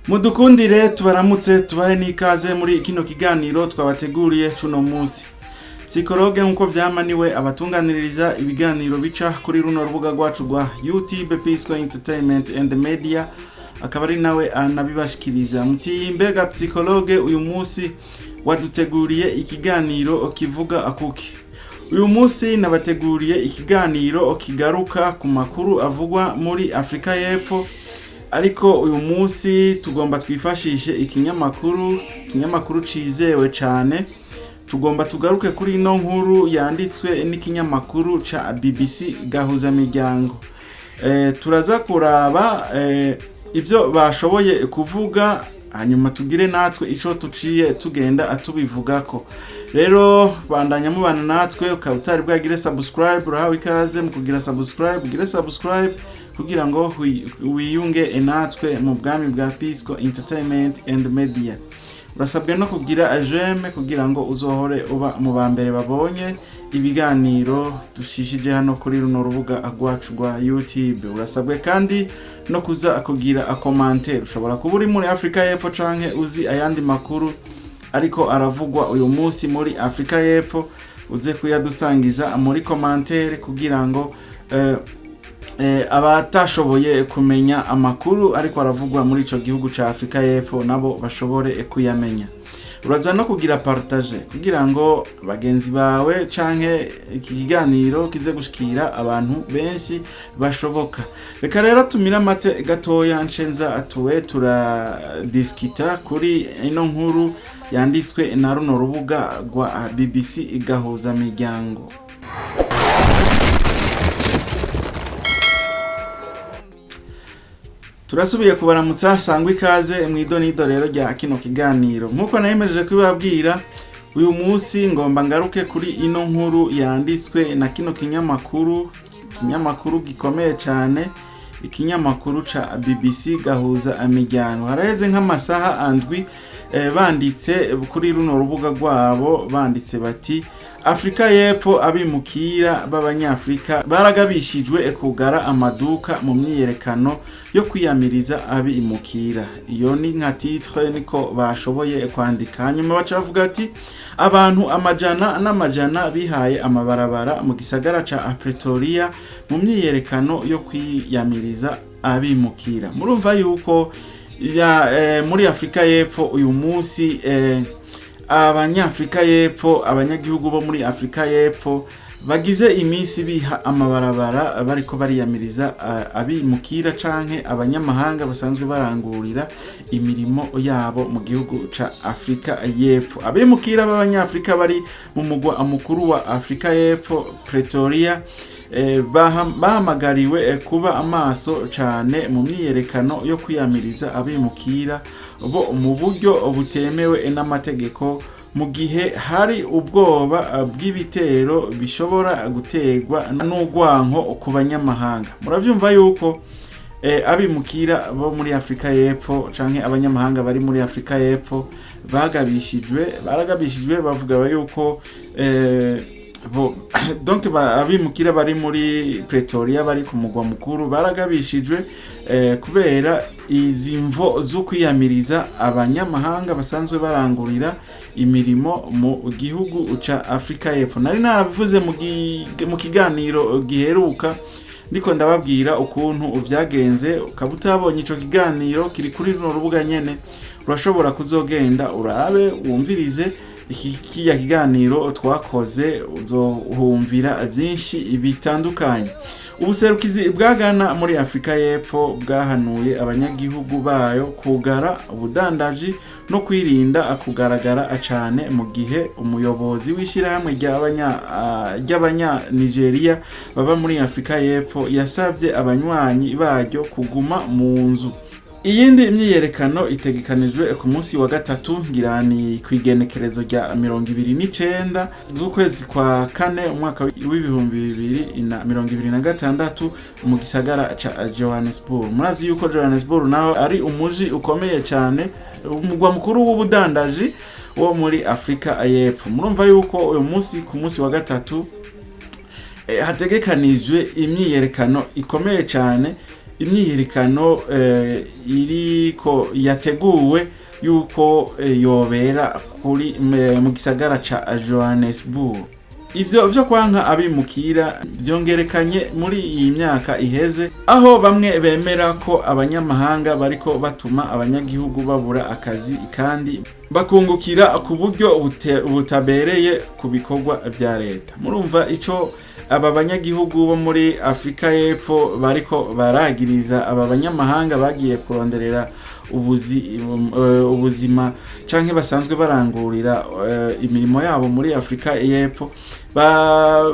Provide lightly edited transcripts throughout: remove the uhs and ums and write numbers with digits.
Mudukundire tubaramutse tubahe n'ikaze muri kino kiganiro twabateguriye cuno munsi. Psikologe nkuko vyamaniwe abatunganiriza ibiganiro bica kuri runo rubuga rwacu rwa YouTube Peaceful Entertainment and Media, akaba ari nawe anabibashikiriza. Muti mbega psikologe uyu munsi waduteguriye ikiganiro kivuga akuki. Uyu munsi nabateguriye ikiganiro kigaruka ku makuru avugwa muri Afrika y'Epfo, ariko uyu munsi tugomba twifashishe ikinyamakuru cizewe cane. Tugomba tugaruke kuri ino nkuru yanditswe n'ikinyamakuru ca BBC Gahuza miryango. Turaza kuraba ivyo bashoboye kuvuga, hanyuma tugire natwe ico tuciye tugenda atubivugako. Rero bandanya mubana natwe, ukabutari bwagire subscribe, urahawe ikaze mu kugira subscribe kugira ngo wiyunge natwe mu bwami bwa Peaceful Entertainment and Media. Urasabwe no kugira j'aime kugira ngo uzohore uba mu bambere babonye ibiganiro dushishije hano kuri runo rubuga rwacu rwa YouTube. Urasabwe kandi no kuza kugira commentaire. Ushobora kuba uri muri Afrika y'Epfo canke uzi ayandi makuru ariko aravugwa uyu munsi muri Afrika y'Epfo, uze kuyadusangiza muri commentaire kugira ngo abatashoboye kumenya amakuru ariko aravugwa muri ico gihugu ca Afrika y'Epfo nabo bashobore kuyamenya. Uraza no kugira partage kugira ngo bagenzi bawe canke iki kiganiro kize gushikira abantu benshi bashoboka. Reka rero tumira mate gatoya nshenza atuwe turadiskita kuri ino nkuru yanditswe na runo rubuga rwa BBC Gahuza miryango. Turasubiye kubaramutsa, sangwa ikaze mwidonido rero rya kino kiganiro. Nkuko nayemeje kubabwira, uyu munsi ngomba ngaruke kuri ino nkuru yanditswe na kino kinyamakuru gikomeye cyane, ikinyamakuru ca BBC Gahuza miryango. Haraheze nk'amasaha andwi banditse kuri runo rubuga rwabo, banditse bati Afrika y'Epfo abimukira b'abanyafrika baragabishijwe kugara amaduka mu myiyerekano yo kwiyamiriza abimukira. Iyo ni nka titre niko bashoboye kwandika. Hanyuma baca bavuga ati abantu amajana n'amajana bihaye amabarabara mu gisagara ca Pretoria mu myiyerekano yo kwiyamiriza abimukira. Murumva yuko muri Afrika y'Epfo uyu munsi abanyafrika y'Epfo, abanyagihugu bo muri Afrika y'Epfo bagize iminsi biha amabarabara bariko bariyamiriza abimukira canke abanyamahanga basanzwe barangurira imirimo yabo mu gihugu ca Afrika y'Epfo. Abimukira b'abanyafrika bari mu mugwa mukuru wa Afrika y'Epfo Pretoria bahamagariwe kuba amaso cane mu myiyerekano yo kwiyamiriza abimukira bo mu buryo butemewe n'amategeko, mu gihe hari ubwoba bw'ibitero bishobora gutegwa n'ugwanko ku banyamahanga. Muravyumva yuko abimukira bo muri Afrika y'Epfo canke abanyamahanga bari muri Afrika y'Epfo baragabishijwe bavuga yuko donc abimukira bari muri Pretoria bari ku mugwa mukuru baragabishijwe kubera izi mvo zo kwiyamiriza abanyamahanga basanzwe barangurira imirimo mu gihugu ca Afrika y'Epfo. Nari narabivuze mu kiganiro giheruka ndiko ndababwira ukuntu vyagenze. Ukabutabonye ico kiganiro kiri kuri runo rubuga nyene, urashobora kuzogenda urabe wumvirize iki kiganiro twakoze, uzohumvira byinshi bitandukanye. Ubuserukizi bwagana muri Afrika y'Epfo bwahanuye abanyagihugu bayo kugara ubudandaji no kwirinda kugaragara cane, mu gihe umuyobozi w'ishirahamwe ry'abanya Nigeria baba muri Afrika y'Epfo yasavye abanywanyi baryo kuguma mu nzu. Iyindi myiyerekano itegekanijwe ku munsi wa gatatu ngirani kwigenekerezo rya 29 z'ukwezi kwa kane umwaka w'2026 mu gisagara ca Johannesburg. Murazi yuko Johannesburg naho ari umuji ukomeye cyane, umugwa mukuru w'ubudandaji wo muri Afrika y'Epfo. Murumva yuko uyu munsi ku munsi wa gatatu hategekanijwe imyiyerekano ikomeye cyane imyiyerekano iriko yateguwe yuko yobera kuri mu gisagara ca Johannesburg. Ivyo byo kwanka abimukira byongerekanye muri iyi myaka iheze, aho bamwe bemera ko abanyamahanga bariko batuma abanyagihugu babura akazi kandi bakungukira ku buryo butabereye ku bikorwa vya leta. Murumva ico aba banyagihugu bo muri Afrika y'Epfo bariko baragiriza aba banyamahanga bagiye kuronderera ubuzima canke basanzwe barangurira imirimo yabo muri Afrika y'Epfo,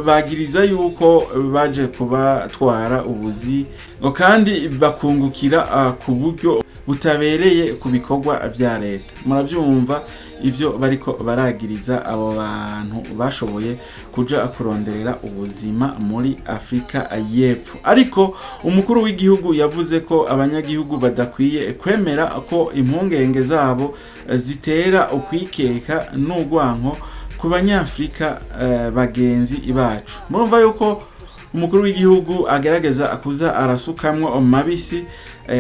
bagiriza yuko baje kubatwara ubuzi kandi bakungukira ku buryo butabereye ku bikorwa vya leta. Muravyumva ivyo bariko baragiriza abo bantu bashoboye kuja kuronderera ubuzima muri Afrika y'Epfo. Ariko umukuru w'igihugu yavuze ko abanyagihugu badakwiye kwemera ko impungenge zabo zitera ukwikeka n'ugwanko ku banyafrika bagenzi bacu. Murumva yuko umukuru w'igihugu agerageza akuza arasukamwo mabisi,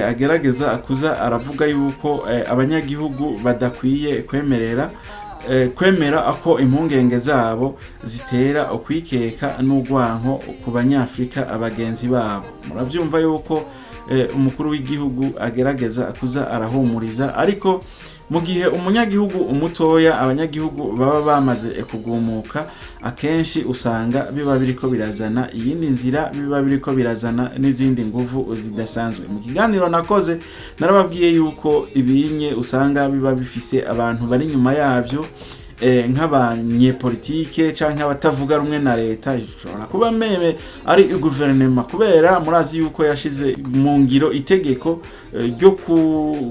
agerageza akuza aravuga yuko abanyagihugu badakwiye kwemera ako impungenge zabo zitera ukwikeka n'ugwanko ku banyafrika abagenzi babo. Muravyumva yuko umukuru w'igihugu agerageza akuza arahumuriza, ariko mu gihe umunyagihugu umutoya abanyagihugu baba bamaze kugumuka, akenshi usanga biba biriko birazana iyindi nzira, biba biriko birazana n'izindi nguvu zidasanzwe. Mu kiganiro nakoze narababwiye yuko ibinye usanga biba bifise abantu bari nyuma yavyo, nk'abanyepolitike canke abatavuga rumwe na leta. Ishobora kuba meme ari guverinoma, kubera murazi yuko yashize mu ngiro itegeko ryo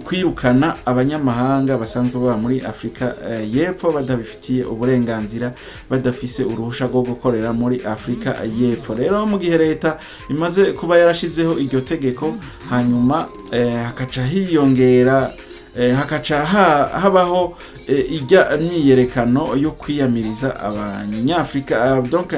kwirukana abanyamahanga basanzwe baba muri Afrika y'Epfo badabifitiye uburenganzira, badafise uruhusha rwo gukorera muri Afrika y'Epfo. Rero mu gihe leta imaze kuba yarashizeho iryo tegeko, hanyuma hakaca hiyongera hakaca habaho ijya myiyerekano yo kwiyamiriza abanyafrika, donc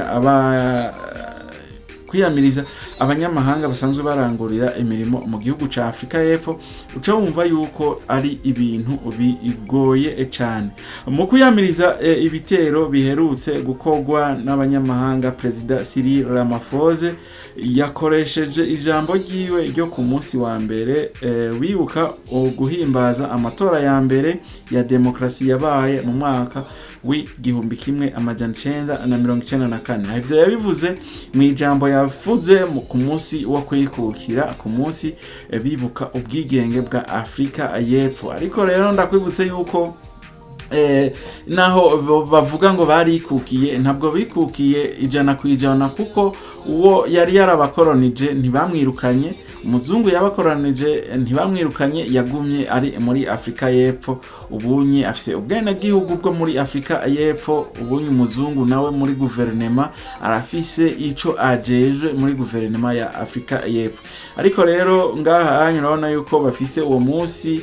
kwiyamiriza abanyamahanga basanzwe barangurira imirimo mu gihugu ca Afrika y'Epfo. Uca wumva yuko ari ibintu bigoye cyane. Mu kwiyamiriza ibitero biherutse gukorwa n'abanyamahanga, President Cyril Ramaphosa yakoresheje ijambo ryiwe ryo ku munsi wa mbere wibuka guhimbaza amatora ya mbere ya demokrasi yabaye mu mwaka w'igihumbi kimwe amajana 1994. Ivyo yabivuze mu ijambo yavuze ku munsi wo kwikukira, ku munsi bibuka ubwigenge bwa Afrika y'Epfo. Ariko rero ndakwibutse yuko naho bavuga ngo barikukiye, ntabwo bikukiye 100%, kuko uwo yari yarabakoronije ntibamwirukanye, umuzungu yabakoronije ntibamwirukanye, yagumye ari muri Afrika y'Epfo. Ubunye afise ubwene gihugu bwo muri Afrika y'Epfo, ubunye umuzungu nawe muri guverinoma arafise ico ajejwe muri guverinoma ya Afrika y'Epfo. Ariko rero ngaha urabona yuko bafise uwo munsi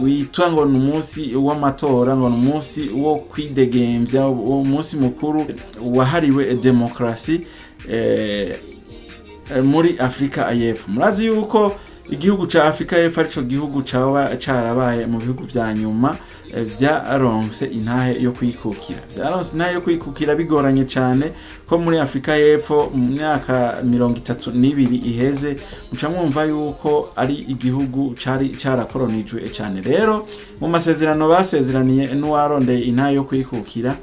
witwa ngo n'umunsi w'amatora, ngo n'umunsi wo kwidegemvya, uwo munsi mukuru wahariwe demokrasi muri Afrika y'Epfo. Murazi yuko igihugu ca Afrika y'Epfo arico gihugu carabaye mu bihugu vya nyuma vyaronse intahe yo kwikukira. Vyaronse intahe yo kwikukira bigoranye cyane, ko muri Afrika y'Epfo mu myaka 32 iheze, muca mwumva yuko ari igihugu carakoronijwe cyane. Rero mu masezerano basezeraniye n'uwarondeye intahe yo kwikukira,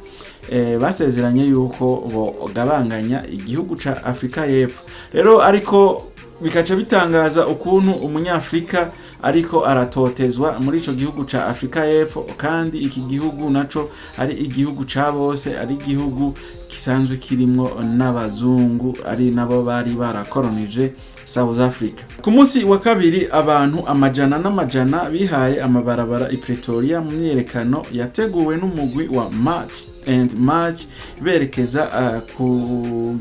basezeranye yuko bogabanganya igihugu ca Afrika y'Epfo. Rero ariko bikaca bitangaza ukuntu umunyafrika ariko aratotezwa muri ico gihugu ca Afrika y'Epfo, kandi iki gihugu naco ari igihugu ca bose, ari igihugu kisanzwe kirimwo n'abazungu, ari nabo bari barakoronije South Africa. Ku munsi wa kabiri abantu amajana n'amajana bihaye amabarabara i Pretoria mu myiyerekano yateguwe n'umugwi wa March berekeza ku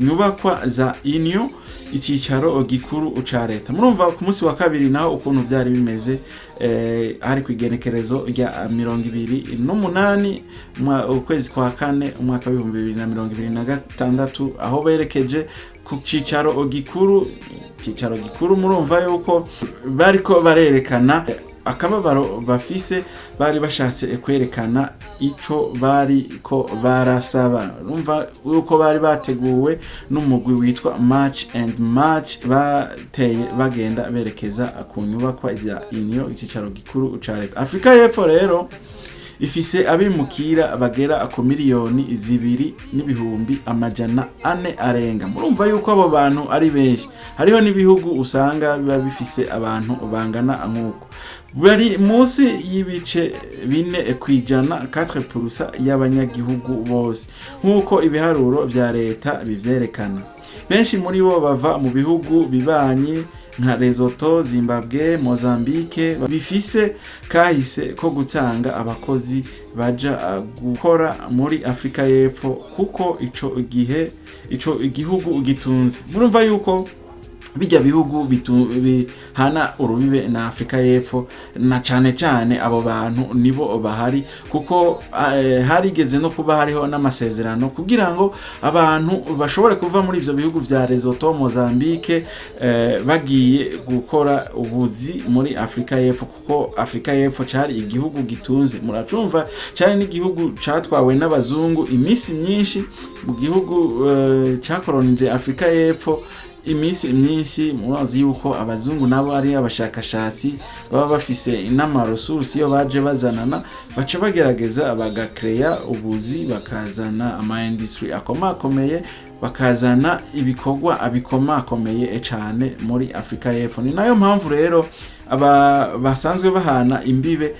nyubakwa za Inyo, icicaro gikuru ca leta. Murumva ku munsi wa kabiri naho ukuntu byari bimeze, hari kwigenekerezo rya 28 ukwezi kwa kane umwaka wa 2026, aho berekeje ku cicaro gikuru murumva yuko bariko barerekana akababaro bafise, bari bashatse kwerekana ico bariko barasaba. Urumva yuko bari bateguwe n'umugwi witwa March and March, bateye bagenda berekeza ku nyubakwa ya inyo icicaro gikuru ca leta. Afrika y'Epfo rero ifise abimukira bagera ku miliyoni 2,400,000 arenga. Murumva yuko abo bantu ari benshi. Hariho n'ibihugu usanga biba bifise abantu bangana nk'uko. Bari munsi y'ibice 4% 4% y'abanyagihugu bose, nk'uko ibiharuro vya leta bivyerekana. Benshi muri bo bava mu bihugu bibanye nka Lesotho, Zimbabwe, Mozambique, bifise kahise ko gutanga abakozi baja gukora muri Afrika y'Epfo kuko ico igihugu gitunze. Murumva yuko bijya bihugu bihana urubibe na Afrika y'Epfo, na cane abo bantu nibo bahari kuko harigeze no kuba hariho n'amasezerano kugira ngo abantu bashobore kuva muri ivyo bihugu vya Lesotho, Mozambique bagiye gukora ubuzi muri Afrika y'Epfo, kuko Afrika y'Epfo cari igihugu gitunze. Muracumva cari n'igihugu catwawe n'abazungu imisi myinshi, mu gihugu cakolonije Afrika y'Epfo imisi myinshi. Murazi yuko abazungu nabo ari abashakashatsi baba bafise inama resource yo baje bazanana, baca bagerageza bagakreya ubuzi, bakazana ama industry akomakomeye, bakazana ibikorwa abikomakomeye cyane muri Afrika y'Epfo. Ni nayo mpamvu rero aba basanzwe bahana imbibe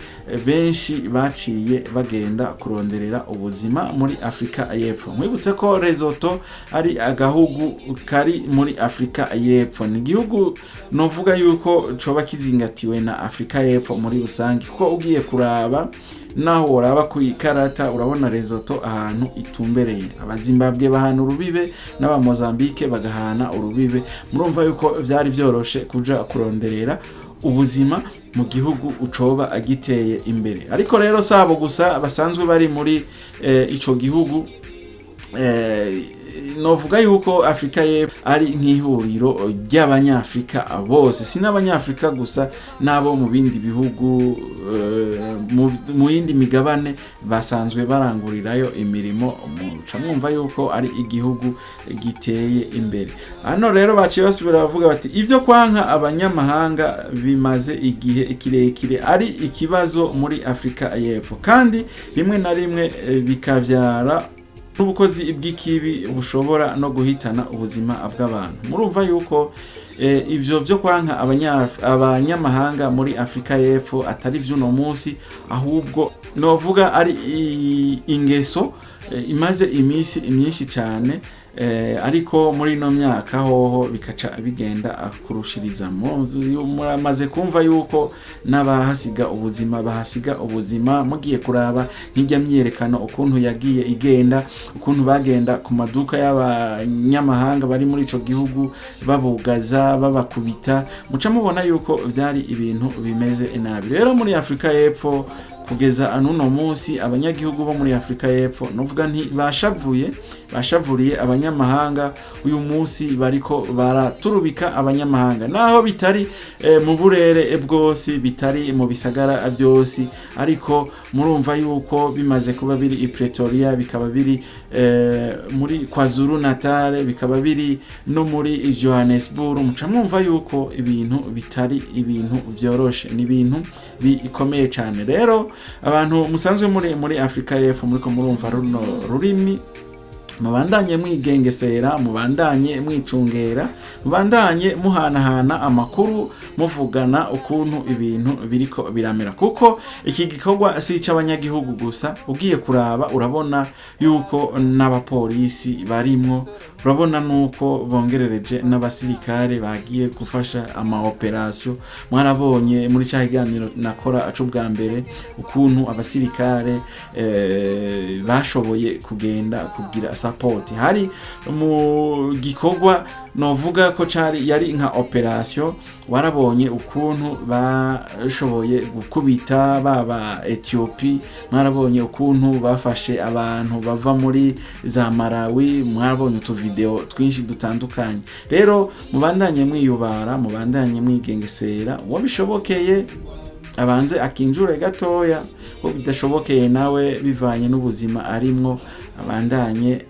benshi baciye bagenda kuronderera ubuzima muri Afrika y'Epfo. Mwibutse ko Lesotho ari agahugu kari muri Afrika y'Epfo, ni igihugu novuga yuko coba kizingatiwe na Afrika y'Epfo muri rusangi, kuko ugiye kuraba naho uraba ku ikarata urabona Lesotho ahantu itumbereye. Abazimbabwe bahana urubibe n'aba Mozambique bagahana urubibe. Murumva yuko vyari vyoroshe kuja kuronderera ubuzima mu gihugu ucoba agiteye imbere. Ariko rero sabo gusa basanzwe bari muri ico gihugu, novuga yuko Afrika y'Epfo ari nk'ihuriro ry'abanyafrika bose, si n'abanyafrika gusa nabo mu bindi bihugu mu yindi migabane basanzwe barangurirayo imirimo. Muca mwumva yuko ari igihugu giteye imbere. Hano rero baciye basubira bavuga bati ivyo kwanka abanyamahanga bimaze igihe kirekire ari ikibazo muri Afrika y'Epfo, kandi rimwe na rimwe bikavyara n'ubukozi bw'ikibi bushobora no guhitana ubuzima bw'abantu. Murumva yuko ivyo vyo kwanka abanyamahanga muri Afrika y'Epfo atari vy'uno munsi, ahubwo novuga ari ingeso imaze imisi myinshi cyane, ariko muri no myaka hoho bikaca bigenda akurushiriza. Muramaze kumva yuko n'abahasiga ubuzima bahasiga ubuzima. Mugiye kuraba nk'ijya myiyerekano ukuntu yagiye igenda, ukuntu bagenda ku maduka y'abanyamahanga bari muri ico gihugu babugaza, babakubita, muca mubona yuko vyari ibintu bimeze nabi. Rero muri Afrika y'Epfo kugeza anuno munsi abanyagihugu bo muri Afrika y'Epfo novuga nti bashavuriye abanyamahanga. Uyu munsi bariko baraturubika abanyamahanga, naho bitari mu burere bwose, bitari mu bisagara byose, ariko murumva yuko bimaze kuba biri i Pretoria, bikaba biri muri KwaZulu Natal, bikaba biri no muri Johannesburg. Muca mwumva yuko ibintu bitari ibintu vyoroshe, ni ibintu bikomeye cyane. Rero abantu musanzwe muri Afrika y'Epfo muriko murumva runo rurimi, mubandanye mwigengesera, mubandanye mwicungera, mubandanye muhanahana amakuru, muvugana ukuntu ibintu biriko biramera, kuko iki gikorwa si cy'abanyagihugu gusa. Ugiye kuraba urabona yuko n'abapolisi barimwo, urabona nuko bongerereje n'abasirikare bagiye gufasha ama operation. Mwarabonye muri cyahiganiro nakora acu bwa mbere ukuntu abasirikare bashoboye kugenda kugira support hari mu gikorwa novuga ko yari nka operation. Warabonye ukuntu bashoboye gukubita baba Ethiopia, mwarabonye ukuntu bafashe abantu bava muri za Malawi, mwarabonye utu video twinshi dutandukanye. Rero mubandanye mwiyubara, mubandanye mwigengesera, wabishobokeye abanze akinjure gatoya, ko bidashobokeye nawe bivanye n'ubuzima arimwo abandanye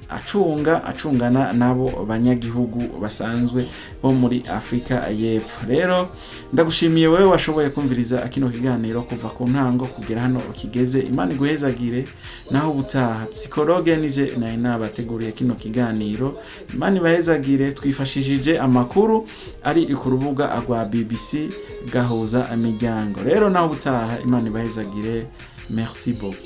acungana nabo banyagihugu basanzwe bo muri Afrika y'Epfo. Rero ndagushimiye wewe washoboye kumviriza kino kiganiro kuva ku ntango kugera hano kigeze. Imana iguhezagire, naho ubutaha. Psychologue nije na nabateguriye kino kiganiro. Imana ibahezagire, twifashishije amakuru ari ku rubuga rwa BBC Gahuza imiryango. Rero naho ubutaha, Imana ibahezagire. Merci beaucoup.